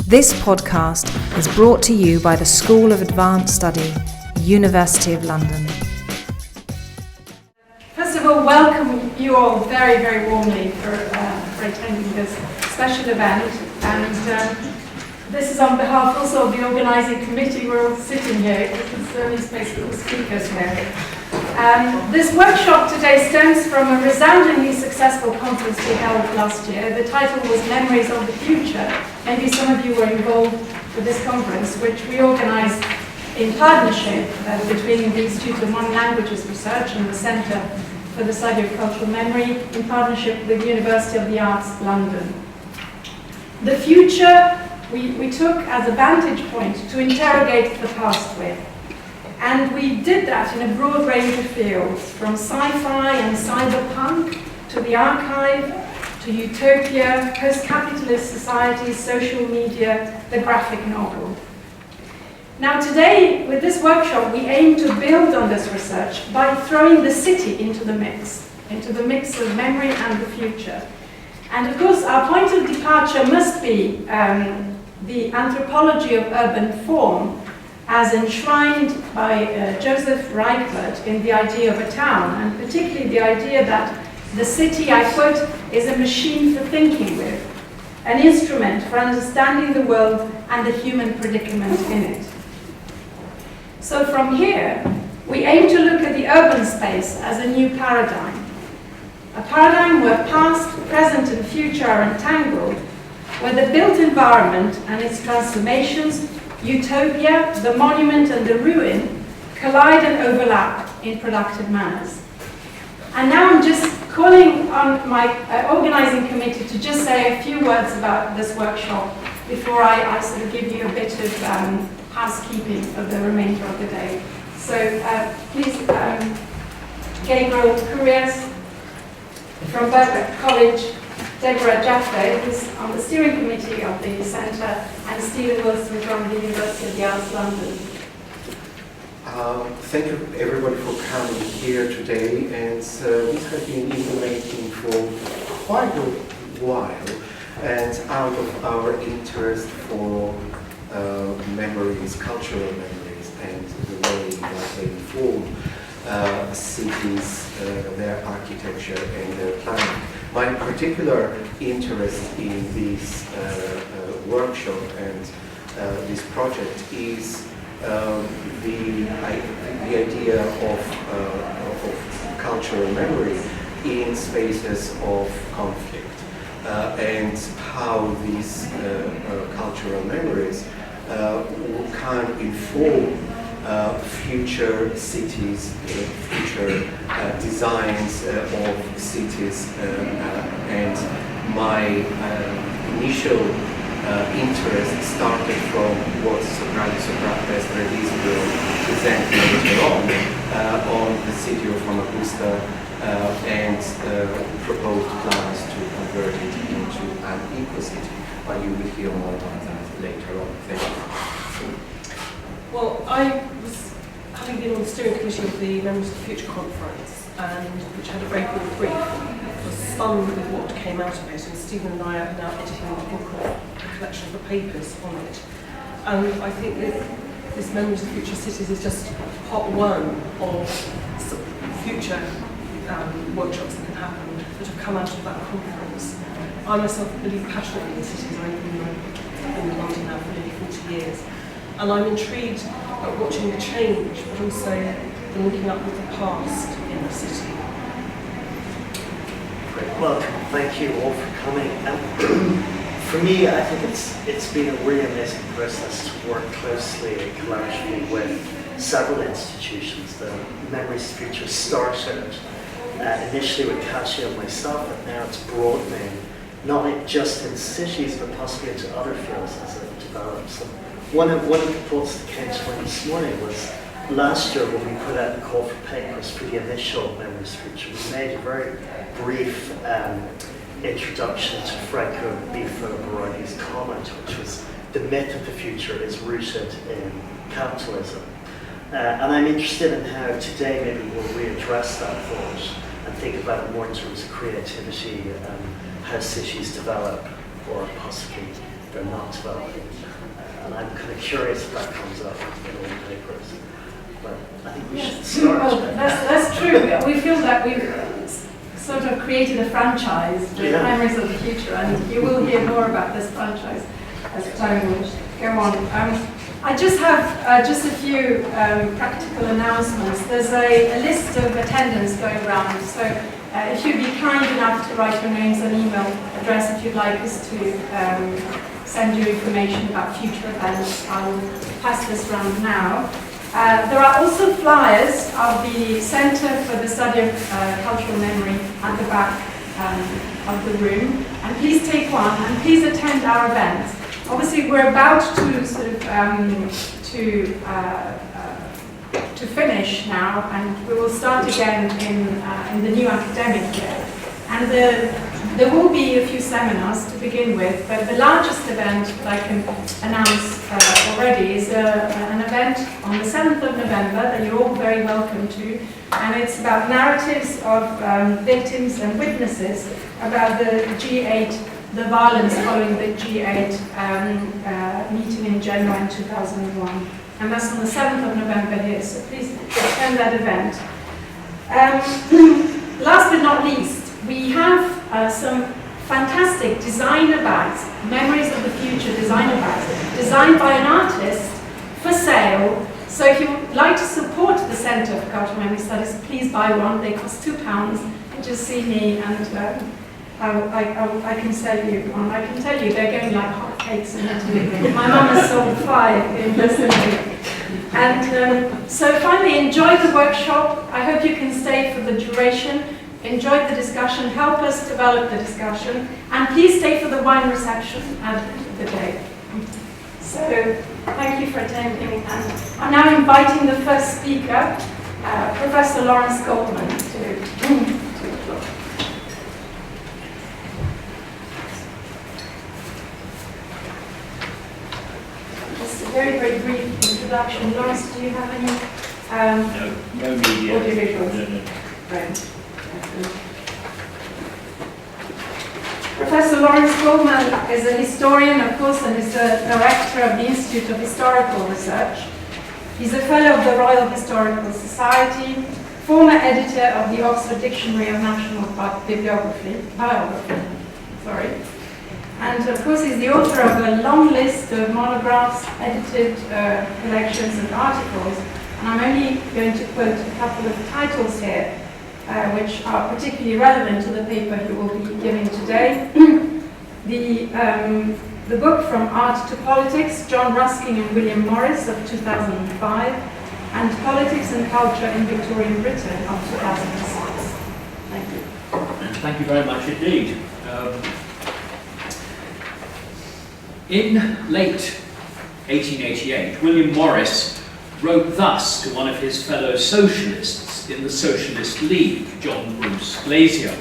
This podcast is brought to you by the School of Advanced Study, University of London. First of all, welcome you all very, very warmly for attending this special event. And this is on behalf also of the organising committee. We're all sitting here because there's only space for the speakers here. This workshop today stems from a resoundingly successful conference we held last year. The title was Memories of the Future. Maybe some of you were involved with this conference, which we organised in partnership between the Institute of Modern Languages Research and the Centre for the Study of Cultural Memory in partnership with the University of the Arts, London. The future we took as a vantage point to interrogate the past with. And we did that in a broad range of fields, from sci-fi and cyberpunk to the archive, to utopia, post-capitalist societies, social media, the graphic novel. Now today, with this workshop, we aim to build on this research by throwing the city into the mix of memory and the future. And of course, our point of departure must be the anthropology of urban form, as enshrined by Joseph Rykwert in the idea of a town, and particularly the idea that the city, I quote, is a machine for thinking with, an instrument for understanding the world and the human predicament in it. So from here, we aim to look at the urban space as a new paradigm. A paradigm where past, present and future are entangled, where the built environment and its transformations, utopia, the monument and the ruin, collide and overlap in productive manners. And now I'm just calling on my organising committee to just say a few words about this workshop before I sort of give you a bit of housekeeping of the remainder of the day. So please, Gabriel Curias from Rykwert College, Deborah Jaffe, who's on the steering committee of the centre, and Stephen Wilson from the University of the Arts, London. Thank you everybody for coming here today, and this has been in the making for quite a while, and out of our interest for memories, cultural memories, and the way that they inform cities, their architecture and their planning. My particular interest in this workshop and this project is the idea of cultural memory in spaces of conflict and how these cultural memories can inform future cities, future designs of cities, and my initial interest started from what Socrates will present later on the city of Famagusta and proposed plans to convert it into an eco-city. But you will hear more about that later on. Thank you. Well, I was, having been on the steering committee of the Memories of the Future conference, and which had a very broad brief, was stunned with what came out of it, and Stephen and I are now editing a book of a collection of the papers on it. And I think this Memories of Future Cities is just part one of future workshops that can happen that have come out of that conference. I myself believe passionately in cities. I've been in London now for nearly 40 years. And I'm intrigued at watching the change, but also the linking up with the past in the city. Great, welcome. Thank you all for coming. For me, I think it's been a really amazing process to work closely and collaboratively with several institutions. The Memories of the Future started initially with Kasia and myself, and now it's broadening, not just in cities, but possibly into other fields as it develops. And one of the thoughts that came to mind this morning was last year when we put out the call for papers for the initial Memories of the Future, we made a very brief introduction to Franco Bifo Berardi's comment, which was the myth of the future is rooted in capitalism. And I'm interested in how today maybe we'll readdress that thought and think about it more in terms of creativity and how cities develop, or possibly they're not developing. And I'm kind of curious if that comes up in all the papers. But I think we should start. Well, that's true. We feel that we've sort of created a franchise, the Memories of the Future, and you will hear more about this franchise as time will go on. I just have just a few practical announcements. There's a list of attendance going around, so if you'd be kind enough to write your names and email address if you'd like us to send you information about future events, I'll pass this around now. There are also flyers of the Centre for the Study of Cultural Memory at the back of the room, and please take one and please attend our event. Obviously, we're about to sort of to finish now, and we will start again in the new academic year. And there will be a few seminars to begin with, but the largest event that I can announce already is an event on the 7th of November that you're all very welcome to, and it's about narratives of victims and witnesses about the G8, the violence following the G8 meeting in Genoa in 2001. And that's on the 7th of November here, so please attend that event. Last but not least, we have some fantastic designer bags, Memories of the Future designer bags, designed by an artist for sale. So if you would like to support the Centre for Cultural Memory Studies, please buy one. They cost £2. Just see me and I can sell you one. I can tell you they're going like hotcakes in Italy. My mum has sold 5 in less than a week. And so finally, enjoy the workshop. I hope you can stay for the duration. Enjoy the discussion, help us develop the discussion, and please stay for the wine reception at the end of the day. So, thank you for attending, and I'm now inviting the first speaker, Professor Lawrence Goldman, to the floor. Just a very, very brief introduction. Lawrence, do you have any no media. audiovisuals? No. Right. Professor Lawrence Goldman is a historian, of course, and is the director of the Institute of Historical Research. He's a fellow of the Royal Historical Society, former editor of the Oxford Dictionary of National Biography, and of course he's the author of a long list of monographs, edited collections and articles, and I'm only going to quote a couple of titles here, which are particularly relevant to the paper he will be giving today. The book From Art to Politics, John Ruskin and William Morris of 2005, and Politics and Culture in Victorian Britain of 2006. Thank you. Thank you very much indeed. In late 1888, William Morris wrote thus to one of his fellow socialists in the Socialist League, John Bruce Glazier.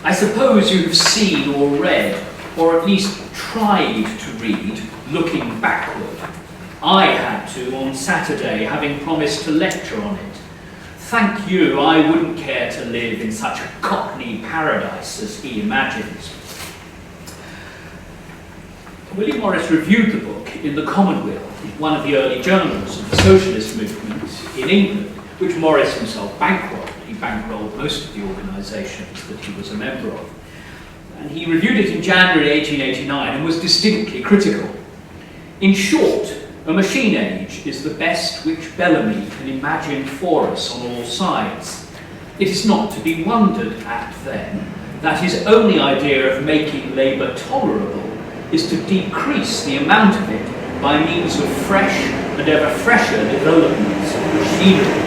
I suppose you have seen or read, or at least tried to read, Looking Backward. I had to on Saturday, having promised to lecture on it. Thank you, I wouldn't care to live in such a Cockney paradise as he imagines. William Morris reviewed the book in the Commonweal, one of the early journals of the socialist movement in England, which Morris himself bankrolled. He bankrolled most of the organisations that he was a member of. And he reviewed it in January 1889 and was distinctly critical. In short, a machine age is the best which Bellamy can imagine for us on all sides. It is not to be wondered at, then, that his only idea of making labour tolerable is to decrease the amount of it by means of fresh and ever fresher developments of machinery.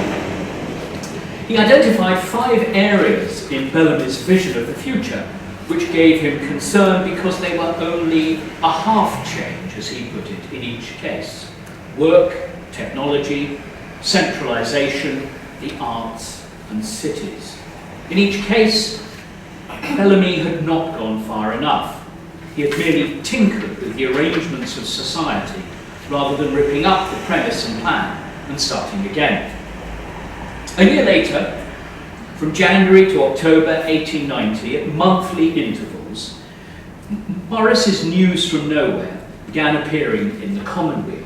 He identified 5 areas in Bellamy's vision of the future which gave him concern because they were only a half change, as he put it, in each case. Work, technology, centralisation, the arts and cities. In each case, Bellamy had not gone far enough. He had merely tinkered with the arrangements of society rather than ripping up the premise and plan and starting again. A year later, from January to October 1890, at monthly intervals, Morris's news from nowhere began appearing in the Commonweal.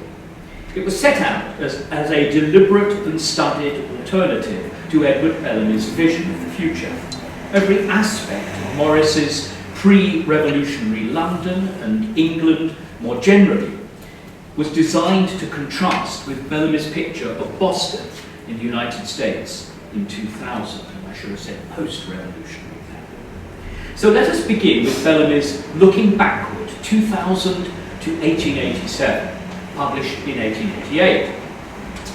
It was set out as a deliberate and studied alternative to Edward Bellamy's vision of the future. Every aspect of Morris's pre-revolutionary London and England more generally was designed to contrast with Bellamy's picture of Boston in the United States in 2000, and I should have said post-revolutionary. So let us begin with Bellamy's Looking Backward, 2000 to 1887, published in 1888.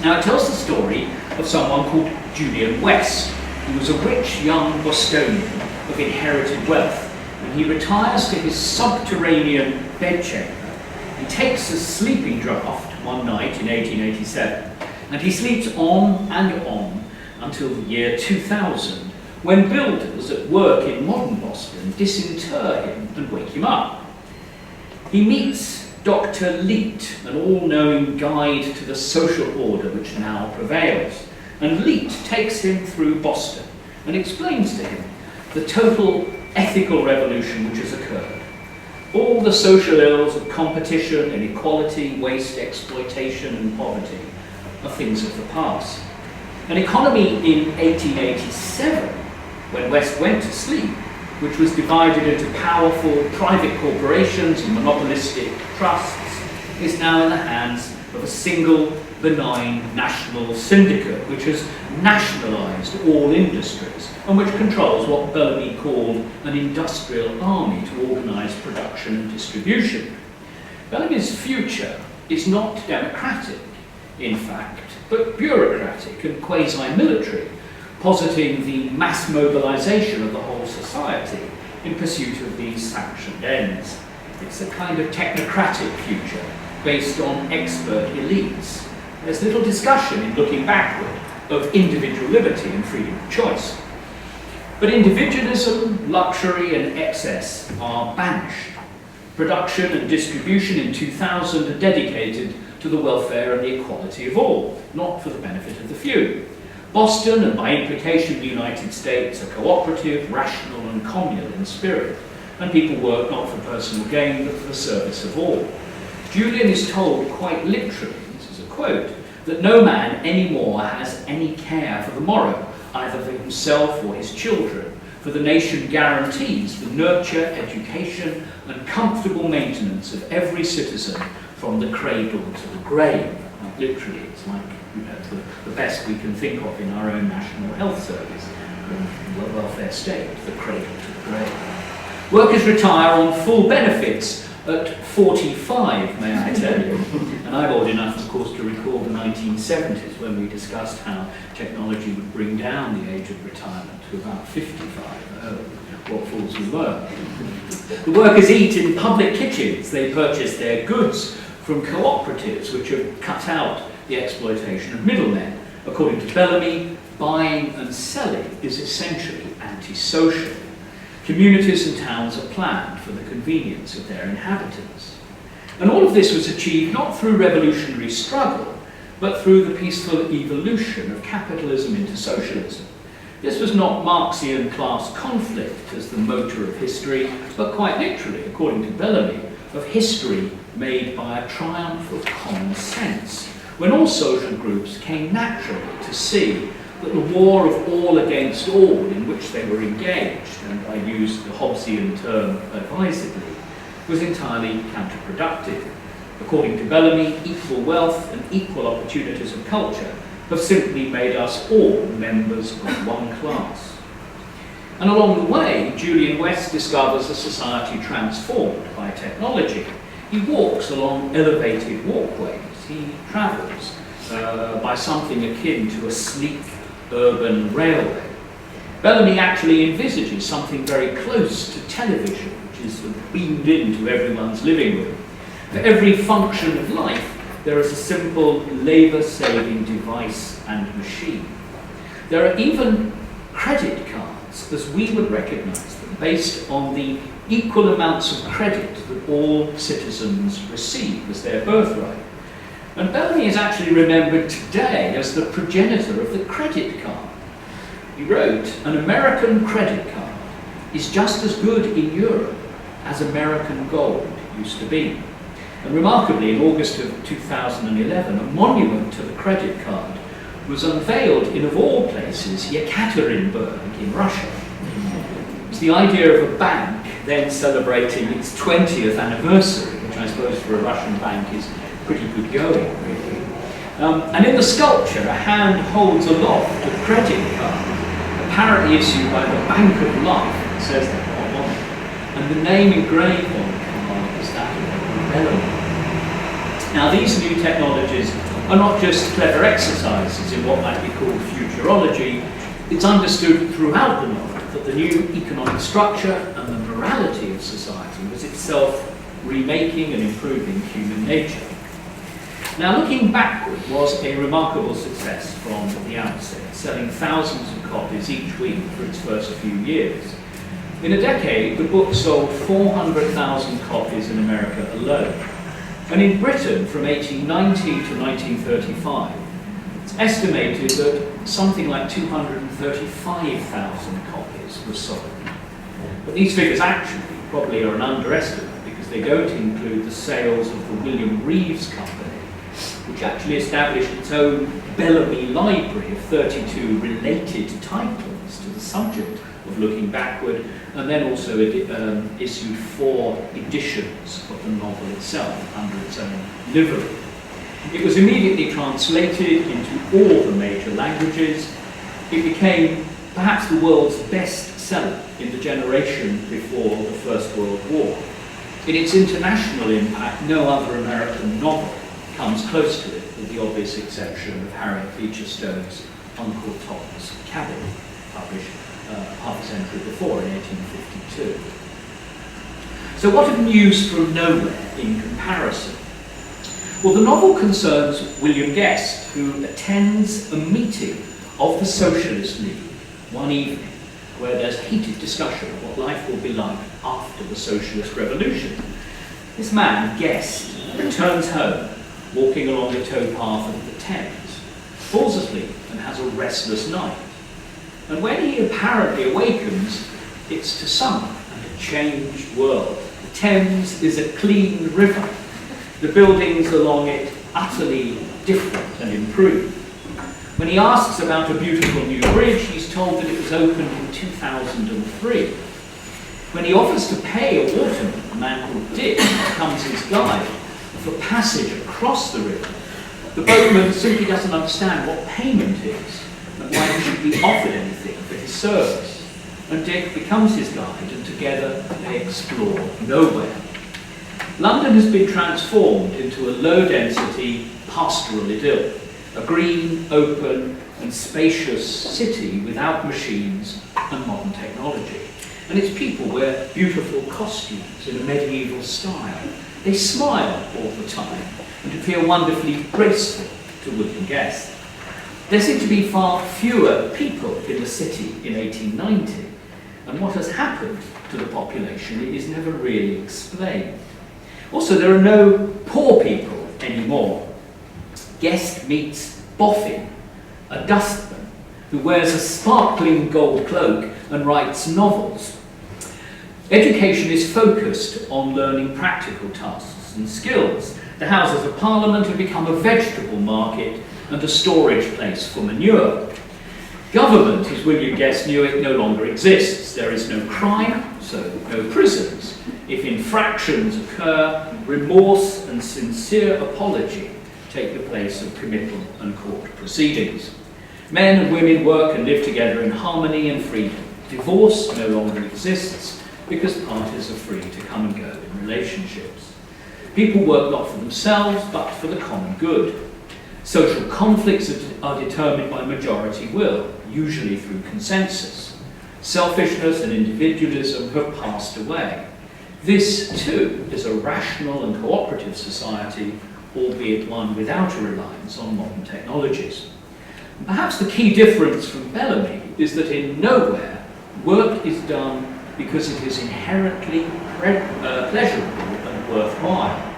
Now it tells the story of someone called Julian West, who was a rich young Bostonian of inherited wealth, and he retires to his subterranean bedchamber. He takes a sleeping draught one night in 1887, and he sleeps on and on until the year 2000, when builders at work in modern Boston disinter him and wake him up. He meets Dr. Leet, an all-knowing guide to the social order which now prevails, and Leet takes him through Boston and explains to him the total ethical revolution which has occurred. All the social ills of competition, inequality, waste, exploitation and poverty are things of the past. An economy in 1887, when West went to sleep, which was divided into powerful private corporations and monopolistic trusts, is now in the hands of a single benign national syndicate which has nationalised all industries and which controls what Bellamy called an industrial army to organise production and distribution. Bellamy's future is not democratic, in fact, but bureaucratic and quasi-military, positing the mass mobilisation of the whole society in pursuit of these sanctioned ends. It's a kind of technocratic future based on expert elites. There's little discussion in Looking Backward of individual liberty and freedom of choice. But individualism, luxury and excess are banished. Production and distribution in 2000 are dedicated to the welfare and the equality of all, not for the benefit of the few. Boston, and by implication the United States, are cooperative, rational and communal in spirit, and people work not for personal gain but for the service of all. Julian is told quite literally, this is a quote, that no man anymore has any care for the morrow, either for himself or his children, for the nation guarantees the nurture, education and comfortable maintenance of every citizen from the cradle to the grave. Like, literally, it's like, you know, the best we can think of in our own National Health Service, the welfare state, the cradle to the grave. Workers retire on full benefits at 45, may I tell you. And I'm old enough, of course, to recall the 1970s when we discussed how technology would bring down the age of retirement to about 55. Oh, what fools we were. The workers eat in public kitchens. They purchase their goods from cooperatives which have cut out the exploitation of middlemen. According to Bellamy, buying and selling is essentially antisocial. Communities and towns are planned for the convenience of their inhabitants. And all of this was achieved not through revolutionary struggle, but through the peaceful evolution of capitalism into socialism. This was not Marxian class conflict as the motor of history, but quite literally, according to Bellamy, of history made by a triumph of common sense, when all social groups came naturally to see that the war of all against all in which they were engaged, and I use the Hobbesian term advisedly, was entirely counterproductive. According to Bellamy, equal wealth and equal opportunities of culture have simply made us all members of one class. And along the way, Julian West discovers a society transformed by technology. He walks along elevated walkways. He travels by something akin to a sleek urban railway. Bellamy actually envisages something very close to television, which is beamed into everyone's living room. For every function of life, there is a simple labour-saving device and machine. There are even credit cards, as we would recognise them, based on the equal amounts of credit that all citizens receive as their birthright. And Bellamy is actually remembered today as the progenitor of the credit card. He wrote, "An American credit card is just as good in Europe as American gold used to be. And remarkably, in August of 2011, a monument to the credit card was unveiled in, of all places, Yekaterinburg in Russia. It's the idea of a bank then celebrating its 20th anniversary, which I suppose for a Russian bank is pretty good going, really. And in the sculpture, a hand holds aloft a credit card, apparently issued by the Bank of Life, it says that on it, and the name engraved on the card is that of Bellamy. Now, these new technologies are not just clever exercises in what might be called futurology. It's understood throughout the novel that the new economic structure and the morality of society was itself remaking and improving human nature. Now, looking backward was a remarkable success from the outset, selling thousands of copies each week for its first few years. In a decade, the book sold 400,000 copies in America alone. And in Britain, from 1890 to 1935, it's estimated that something like 235,000 copies were sold. But these figures actually probably are an underestimate because they don't include the sales of the William Reeves Company, which actually established its own Bellamy library of 32 related titles to the subject of looking backward, and then also issued 4 editions of the novel itself under its own livery. It was immediately translated into all the major languages. It became perhaps the world's best seller in the generation before the First World War. In its international impact, no other American novel comes close to it, with the obvious exception of Harriet Beecher Stowe's Uncle Tom's Cabin, published half a century before, in 1852. So what of news from nowhere in comparison? Well, the novel concerns William Guest, who attends a meeting of the Socialist League one evening, where there's heated discussion of what life will be like after the Socialist Revolution. This man, Guest, returns home, walking along the towpath of the Thames, falls asleep and has a restless night. And when he apparently awakens, it's to summer and a changed world. The Thames is a clean river. The buildings along it utterly different and improved. When he asks about a beautiful new bridge, he's told that it was opened in 2003. When he offers to pay a waterman, a man called Dick, who becomes his guide, for passage across the river, the boatman simply doesn't understand what payment is and why he should be offered anything for his service. And Dick becomes his guide, and together they explore nowhere. London has been transformed into a low-density pastoral idyll, a green, open and spacious city without machines and modern technology. And its people wear beautiful costumes in a medieval style. They smile all the time and appear wonderfully graceful to William Guest. There seem to be far fewer people in the city in 1890, and what has happened to the population is never really explained. Also, there are no poor people anymore. Guest meets Boffin, a dustman who wears a sparkling gold cloak and writes novels. Education is focused on learning practical tasks and skills. The Houses of Parliament have become a vegetable market and a storage place for manure. Government, as William Guest knew it, no longer exists. There is no crime, so no prisons. If infractions occur, remorse and sincere apology take the place of committal and court proceedings. Men and women work and live together in harmony and freedom. Divorce no longer exists because parties are free to come and go in relationships. People work not for themselves, but for the common good. Social conflicts are determined by majority will, usually through consensus. Selfishness and individualism have passed away. This, too, is a rational and cooperative society, albeit one without a reliance on modern technologies. Perhaps the key difference from Bellamy is that in Nowhere, work is done because it is inherently pleasurable and worthwhile.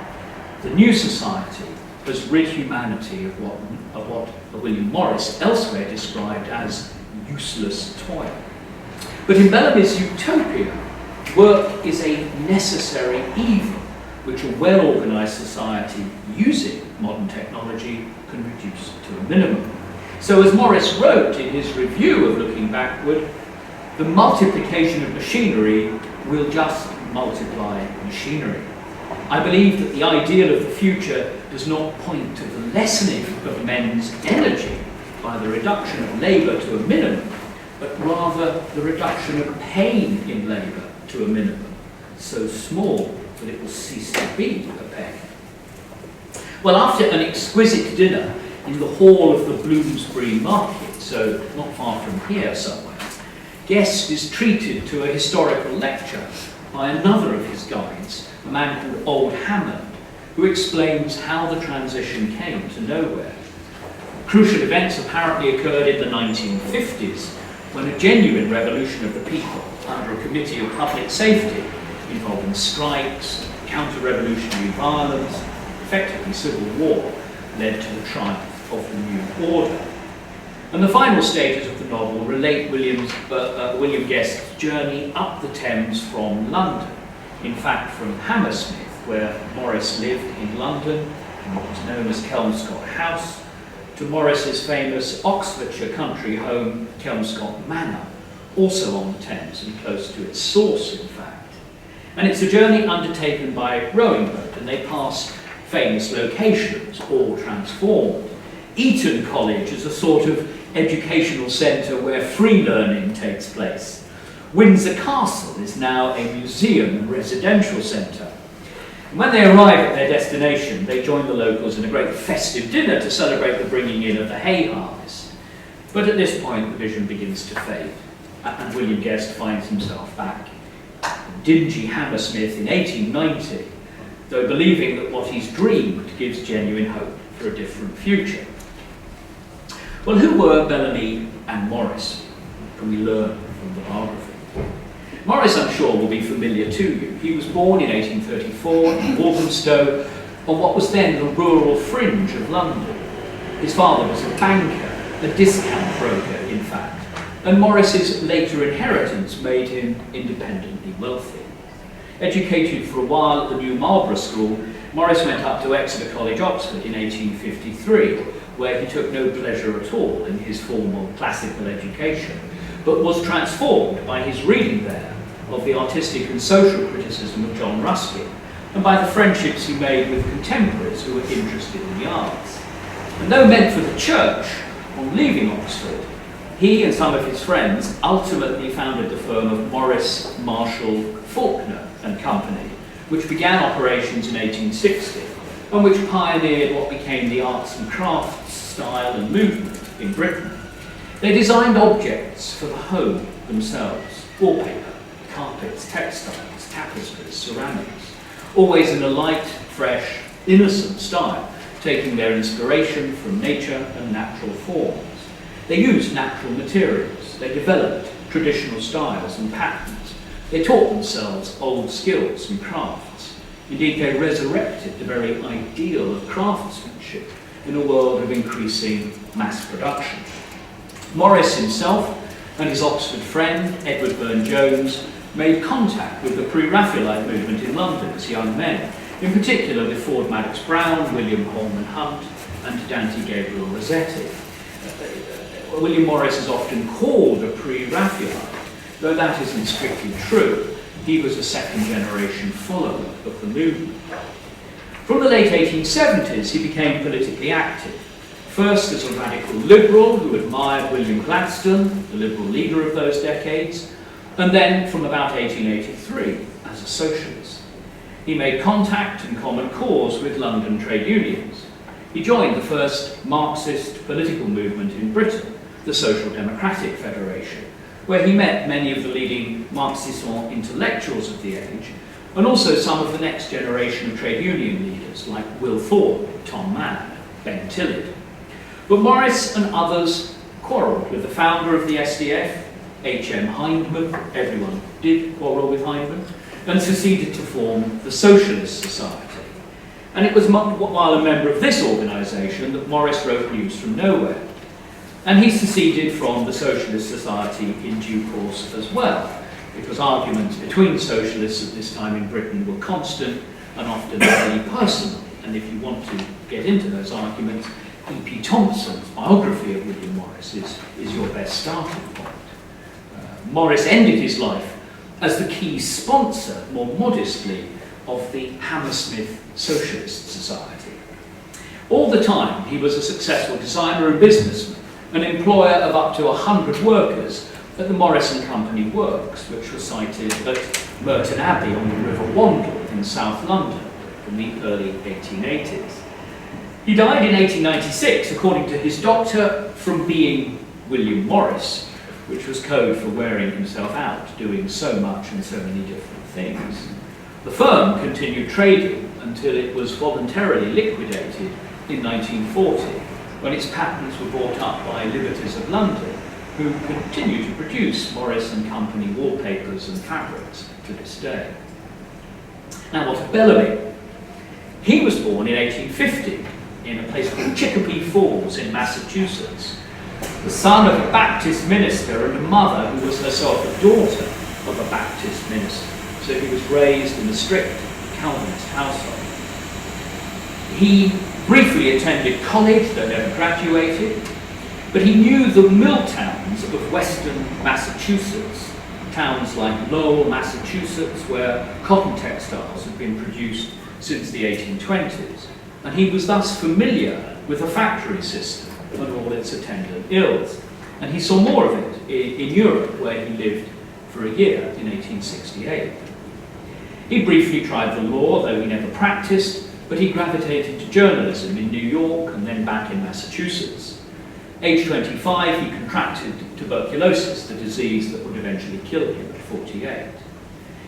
The new society has rid humanity of what William Morris elsewhere described as useless toil. But in Bellamy's utopia, Work is a necessary evil, which a well-organised society using modern technology can reduce to a minimum. So as Morris wrote in his review of Looking Backward, the multiplication of machinery will just multiply machinery. I believe that the ideal of the future does not point to the lessening of men's energy by the reduction of labour to a minimum, but rather the reduction of pain in labour to a minimum, so small that it will cease to be a pain. Well, after an exquisite dinner in the hall of the Bloomsbury Market, so not far from here somewhere, Guest is treated to a historical lecture by another of his guides, a man called Old Hammond, who explains how the transition came to nowhere. Crucial events apparently occurred in the 1950s, when a genuine revolution of the people under a committee of public safety involving strikes, counter-revolutionary violence, effectively civil war, led to the triumph of the new order. And the final stages of the novel relate William Guest's journey up the Thames from London, in fact from Hammersmith, where Morris lived in London, in what was known as Kelmscott House, to Morris's famous Oxfordshire country home, Kelmscott Manor, also on the Thames and close to its source, in fact. And it's a journey undertaken by rowing boat, and they pass famous locations, all transformed. Eton College is a sort of educational centre where free learning takes place. Windsor Castle is now a museum and residential centre. And when they arrive at their destination, they join the locals in a great festive dinner to celebrate the bringing in of the hay harvest. But at this point, the vision begins to fade, and William Guest finds himself back in dingy Hammersmith in 1890, though believing that what he's dreamed gives genuine hope for a different future. Well, who were Bellamy and Morris? What can we learn from the biography? Morris, I'm sure, will be familiar to you. He was born in 1834 in Walthamstow, on what was then the rural fringe of London. His father was a banker, a discount broker, in fact, and Morris's later inheritance made him independently wealthy. Educated for a while at the New Marlborough School, Morris went up to Exeter College, Oxford in 1853, where he took no pleasure at all in his formal classical education, but was transformed by his reading there of the artistic and social criticism of John Ruskin, and by the friendships he made with contemporaries who were interested in the arts. And though meant for the church, on leaving Oxford, he and some of his friends ultimately founded the firm of Morris, Marshall, Faulkner and Company, which began operations in 1860, and which pioneered what became the arts and crafts style and movement in Britain. They designed objects for the home themselves: wallpaper, carpets, textiles, tapestries, ceramics, always in a light, fresh, innocent style, taking their inspiration from nature and natural forms. They used natural materials, they developed traditional styles and patterns, they taught themselves old skills and crafts. Indeed, they resurrected the very ideal of craftsmanship in a world of increasing mass production. Morris himself and his Oxford friend, Edward Burne-Jones, made contact with the pre-Raphaelite movement in London as young men, in particular with Ford Madox Brown, William Holman Hunt, and Dante Gabriel Rossetti. William Morris is often called a pre-Raphaelite, though that isn't strictly true. He was a second-generation follower of the movement. From the late 1870s, he became politically active, first as a radical liberal who admired William Gladstone, the liberal leader of those decades, and then from about 1883 as a socialist. He made contact and common cause with London trade unions. He joined the first Marxist political movement in Britain, the Social Democratic Federation, where he met many of the leading Marxist intellectuals of the age, and also some of the next generation of trade union leaders like Will Thorne, Tom Mann, Ben Tillett. But Morris and others quarrelled with the founder of the SDF, H.M. Hyndman, everyone did quarrel with Hyndman, and seceded to form the Socialist Society. And it was while a member of this organisation that Morris wrote News from Nowhere. And he seceded from the Socialist Society in due course as well, because arguments between socialists at this time in Britain were constant and often very personal. And if you want to get into those arguments, E.P. Thompson's biography of William Morris is your best starting point. Morris ended his life as the key sponsor, more modestly, of the Hammersmith Socialist Society. All the time, he was a successful designer and businessman, an employer of up to 100 workers at the Morris and Company Works, which were sited at Merton Abbey on the River Wandle in South London in the early 1880s. He died in 1896, according to his doctor, from being William Morris, which was code for wearing himself out, doing so much and so many different things. The firm continued trading until it was voluntarily liquidated in 1940, when its patents were bought up by Liberties of London, who continue to produce Morris and Company wallpapers and fabrics to this day. Now, what of Bellamy? He was born in 1850 in a place called Chicopee Falls in Massachusetts, the son of a Baptist minister and a mother who was herself a daughter of a Baptist minister. So he was raised in a strict Calvinist household. He briefly attended college, though never graduated, but he knew the mill towns of western Massachusetts, towns like Lowell, Massachusetts, where cotton textiles had been produced since the 1820s, and he was thus familiar with the factory system and all its attendant ills. And he saw more of it in Europe, where he lived for a year in 1868. He briefly tried the law, though he never practiced, but he gravitated to journalism in New York and then back in Massachusetts. Age 25, he contracted tuberculosis, the disease that would eventually kill him at 48.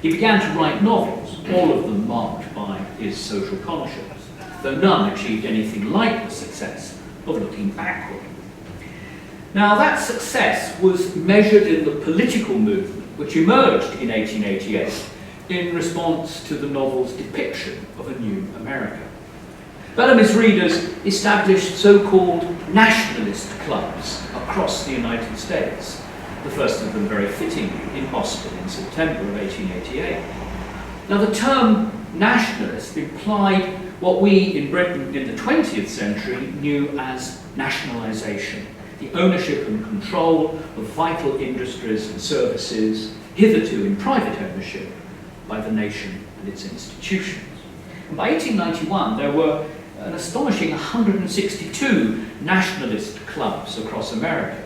He began to write novels, all of them marked by his social conscience, though none achieved anything like the success of Looking Backward. Now, that success was measured in the political movement which emerged in 1888 in response to the novel's depiction of a new America. Bellamy's readers established so-called nationalist clubs across the United States, the first of them very fittingly in Boston in September of 1888. Now, the term nationalist implied what we in Britain in the 20th century knew as nationalisation, the ownership and control of vital industries and services hitherto in private ownership by the nation and its institutions. And by 1891, there were an astonishing 162 nationalist clubs across America,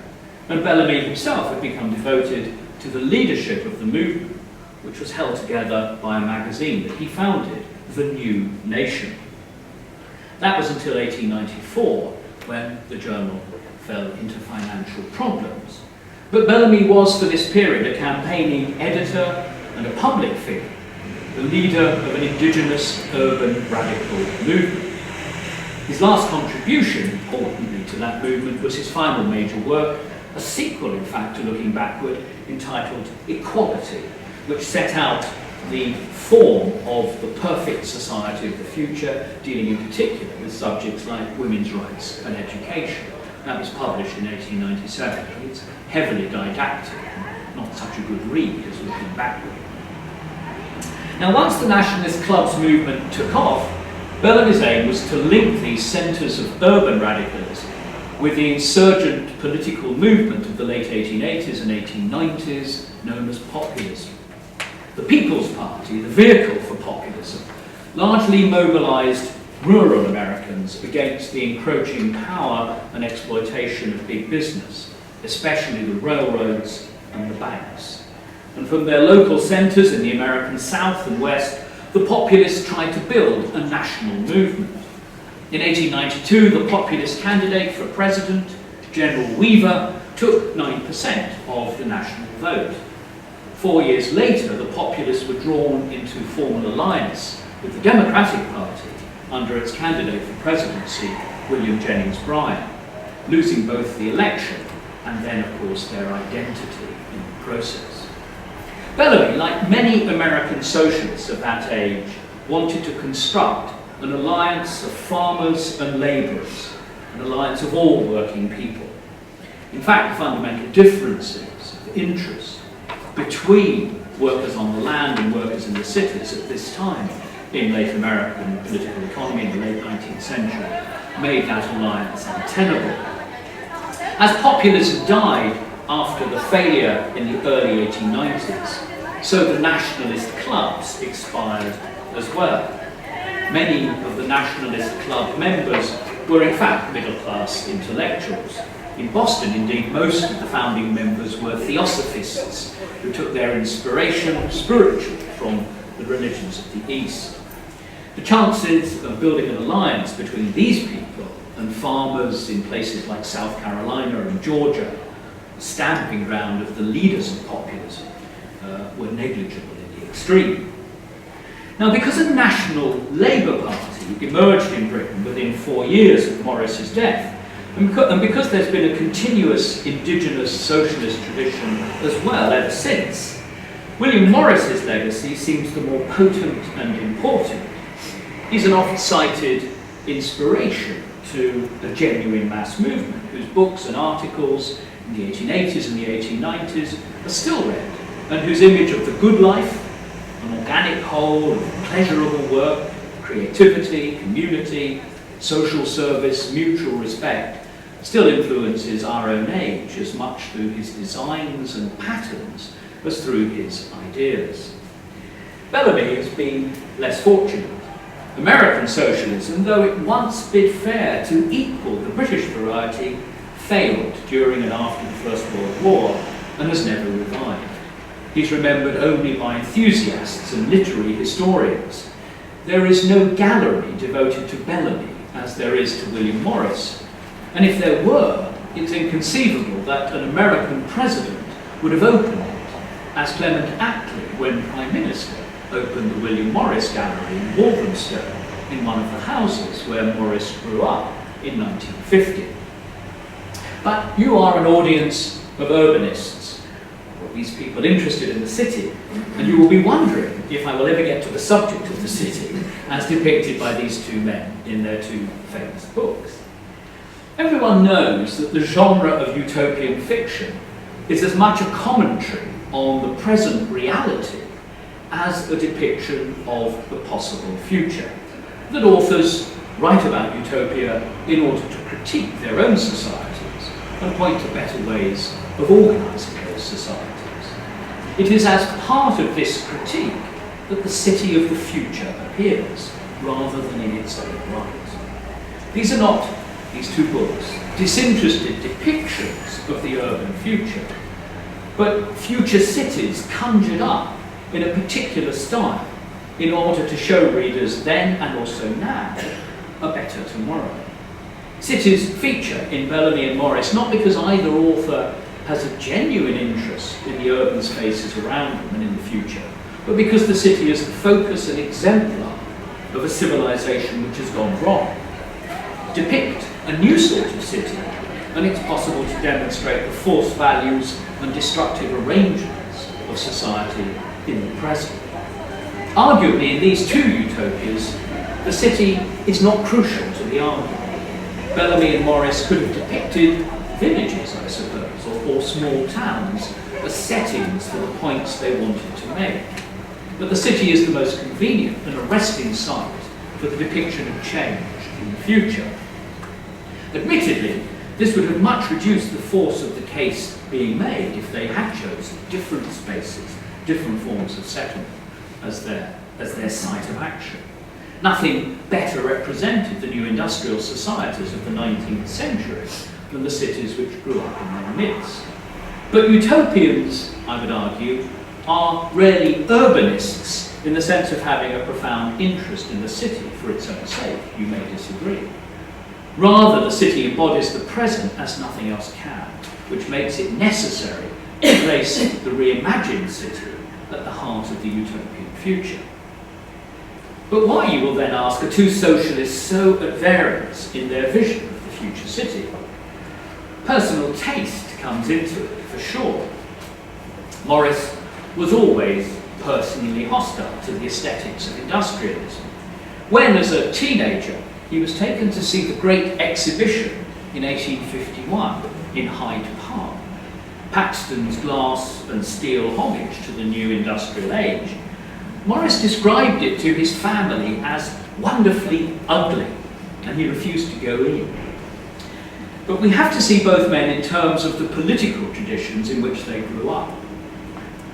and Bellamy himself had become devoted to the leadership of the movement, which was held together by a magazine that he founded, The New Nation. That was until 1894, when the journal fell into financial problems. But Bellamy was, for this period, a campaigning editor and a public figure, the leader of an indigenous urban radical movement. His last contribution, importantly, to that movement was his final major work, a sequel, in fact, to Looking Backward, entitled Equality, which set out the form of the perfect society of the future, dealing in particular with subjects like women's rights and education. That was published in 1897. It's heavily didactic, and not such a good read as Looking Backward. Now, once the nationalist clubs movement took off, Bellamy's aim was to link these centres of urban radicalism with the insurgent political movement of the late 1880s and 1890s known as populism. The People's Party, the vehicle for populism, largely mobilised rural Americans against the encroaching power and exploitation of big business, especially the railroads and the banks. And from their local centres in the American South and West, the populists tried to build a national movement. In 1892, the populist candidate for president, General Weaver, took 9% of the national vote. 4 years later, the populists were drawn into formal alliance with the Democratic Party under its candidate for presidency, William Jennings Bryan, losing both the election and then, of course, their identity in the process. Bellamy, like many American socialists of that age, wanted to construct an alliance of farmers and labourers, an alliance of all working people. In fact, the fundamental differences of interest between workers on the land and workers in the cities at this time in late American political economy in the late 19th century made that alliance untenable. As populism died after the failure in the early 1890s, so the nationalist clubs expired as well. Many of the nationalist club members were in fact middle-class intellectuals. In Boston, indeed, most of the founding members were theosophists who took their inspiration spiritually from the religions of the East. The chances of building an alliance between these people and farmers in places like South Carolina and Georgia, the stamping ground of the leaders of populism, were negligible in the extreme. Now, because a national Labour Party emerged in Britain within 4 years of Morris's death, and because there's been a continuous indigenous socialist tradition as well ever since, William Morris's legacy seems the more potent and important. He's an oft-cited inspiration to a genuine mass movement whose books and articles in the 1880s and the 1890s are still read, and whose image of the good life, an organic whole of pleasurable work, creativity, community, social service, mutual respect, still influences our own age as much through his designs and patterns as through his ideas. Bellamy has been less fortunate. American socialism, though it once bid fair to equal the British variety, failed during and after the First World War and has never revived. He's remembered only by enthusiasts and literary historians. There is no gallery devoted to Bellamy as there is to William Morris. And if there were, it's inconceivable that an American president would have opened it, as Clement Attlee, when Prime Minister, opened the William Morris Gallery in Walthamstow, in one of the houses where Morris grew up in 1950. But you are an audience of urbanists, or these people interested in the city, and you will be wondering if I will ever get to the subject of the city, as depicted by these two men in their two famous books. Everyone knows that the genre of utopian fiction is as much a commentary on the present reality as a depiction of the possible future. That authors write about utopia in order to critique their own societies and point to better ways of organising those societies. It is as part of this critique that the city of the future appears, rather than in its own right. These are not, these two books, disinterested depictions of the urban future, but future cities conjured up in a particular style in order to show readers then and also now a better tomorrow. Cities feature in Bellamy and Morris not because either author has a genuine interest in the urban spaces around them and in the future, but because the city is the focus and exemplar of a civilization which has gone wrong. Depict a new sort of city, and it's possible to demonstrate the false values and destructive arrangements of society in the present. Arguably, in these two utopias, the city is not crucial to the argument. Bellamy and Morris could have depicted villages, I suppose, or small towns as settings for the points they wanted to make. But the city is the most convenient and arresting site for the depiction of change in the future. Admittedly, this would have much reduced the force of the case being made if they had chosen different spaces, different forms of settlement as their site of action. Nothing better represented the new industrial societies of the 19th century than the cities which grew up in their midst. But utopians, I would argue, are rarely urbanists in the sense of having a profound interest in the city for its own sake. You may disagree. Rather, the city embodies the present as nothing else can, which makes it necessary to place the reimagined city at the heart of the utopian future. But why, you will then ask, are two socialists so at variance in their vision of the future city? Personal taste comes into it, for sure. Morris was always personally hostile to the aesthetics of industrialism. When, as a teenager, he was taken to see the Great Exhibition in 1851 in Hyde Park, Paxton's glass and steel homage to the new industrial age, Morris described it to his family as wonderfully ugly, and he refused to go in. But we have to see both men in terms of the political traditions in which they grew up.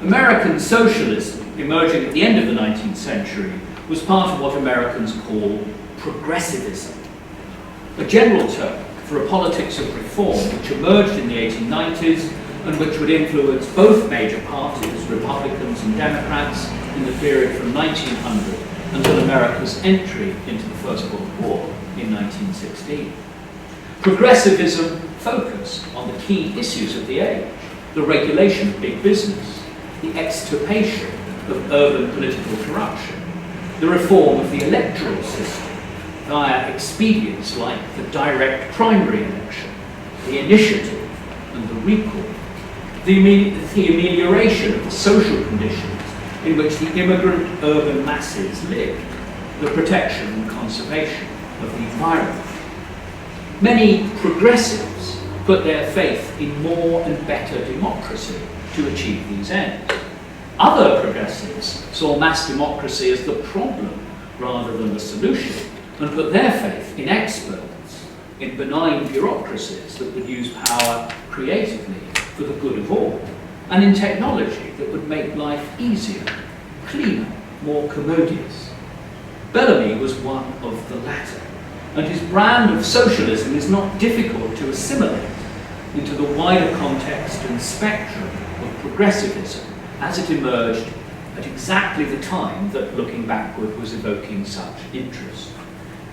American socialism, emerging at the end of the 19th century, was part of what Americans call progressivism, a general term for a politics of reform which emerged in the 1890s and which would influence both major parties, Republicans and Democrats, in the period from 1900 until America's entry into the First World War in 1916. Progressivism focused on the key issues of the age: the regulation of big business, the extirpation of urban political corruption, the reform of the electoral system via expedients like the direct primary election, the initiative and the recall, the amelioration of the social conditions in which the immigrant urban masses lived, the protection and conservation of the environment. Many progressives put their faith in more and better democracy to achieve these ends. Other progressives saw mass democracy as the problem rather than the solution, and put their faith in experts, in benign bureaucracies that would use power creatively for the good of all, and in technology that would make life easier, cleaner, more commodious. Bellamy was one of the latter, and his brand of socialism is not difficult to assimilate into the wider context and spectrum of progressivism as it emerged at exactly the time that looking backward was evoking such interest.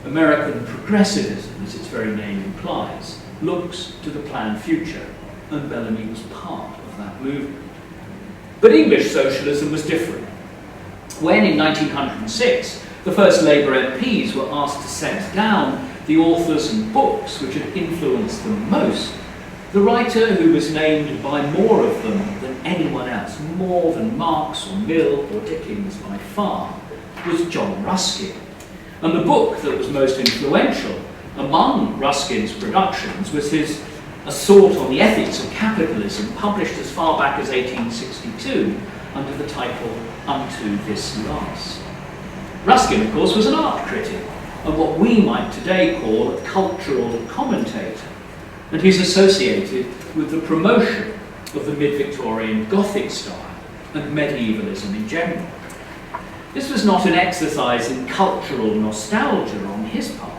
American progressivism, as its very name implies, looks to the planned future, and Bellamy was part of that movement. But English socialism was different. When in 1906 the first Labour MPs were asked to set down the authors and books which had influenced them most, the writer who was named by more of them than anyone else, more than Marx or Mill or Dickens by far, was John Ruskin. And the book that was most influential among Ruskin's productions was his Assault on the Ethics of Capitalism, published as far back as 1862 under the title Unto This Last. Ruskin, of course, was an art critic and what we might today call a cultural commentator, and he's associated with the promotion of the mid-Victorian Gothic style and medievalism in general. This was not an exercise in cultural nostalgia on his part,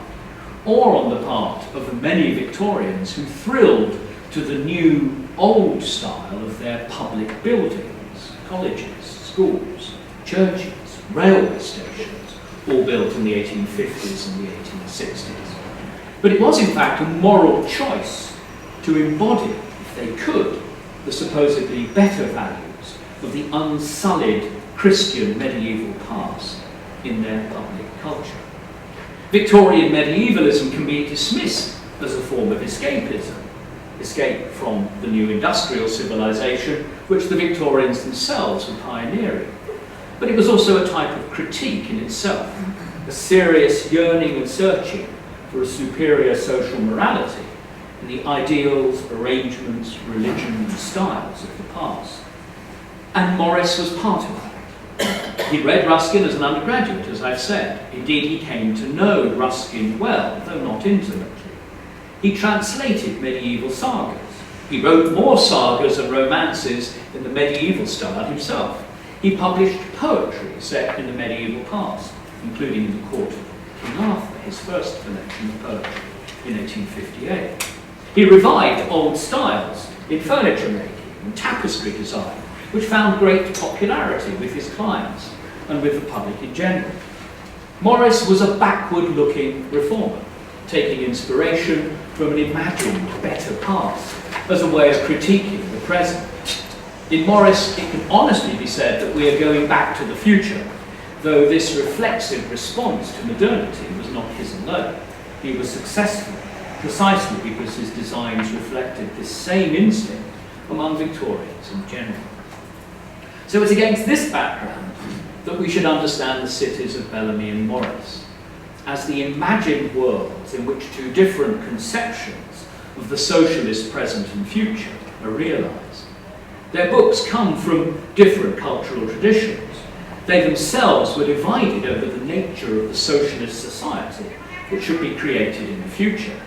or on the part of the many Victorians who thrilled to the new old style of their public buildings, colleges, schools, churches, railway stations, all built in the 1850s and the 1860s. But it was in fact a moral choice to embody, if they could, the supposedly better values of the unsullied Christian medieval past in their public culture. Victorian medievalism can be dismissed as a form of escapism, escape from the new industrial civilization which the Victorians themselves were pioneering. But it was also a type of critique in itself, a serious yearning and searching for a superior social morality in the ideals, arrangements, religion and styles of the past. And Morris was part of that. He read Ruskin as an undergraduate, as I've said. Indeed, he came to know Ruskin well, though not intimately. He translated medieval sagas. He wrote more sagas and romances in the medieval style himself. He published poetry set in the medieval past, including in the court of King Arthur, his first collection of poetry in 1858. He revived old styles in furniture making and tapestry design, which found great popularity with his clients and with the public in general. Morris was a backward-looking reformer, taking inspiration from an imagined better past as a way of critiquing the present. In Morris, it can honestly be said that we are going back to the future, though this reflexive response to modernity was not his alone. He was successful precisely because his designs reflected this same instinct among Victorians in general. So it's against this background that we should understand the cities of Bellamy and Morris as the imagined worlds in which two different conceptions of the socialist present and future are realised. Their books come from different cultural traditions. They themselves were divided over the nature of the socialist society that should be created in the future.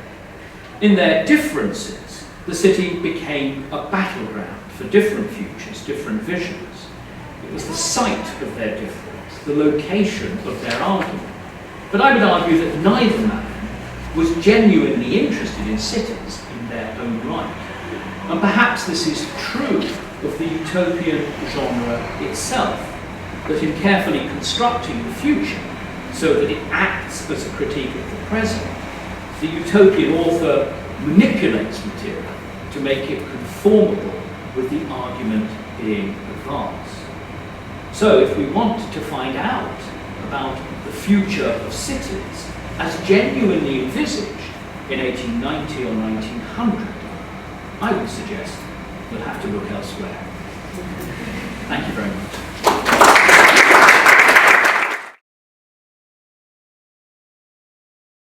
In their differences, the city became a battleground for different futures, different visions. It was the site of their difference, the location of their argument. But I would argue that neither man was genuinely interested in cities in their own right. And perhaps this is true of the utopian genre itself, that in carefully constructing the future so that it acts as a critique of the present, the utopian author manipulates material to make it conformable with the argument being advanced. So if we want to find out about the future of cities as genuinely envisaged in 1890 or 1900, I would suggest we'll have to look elsewhere. Thank you very much.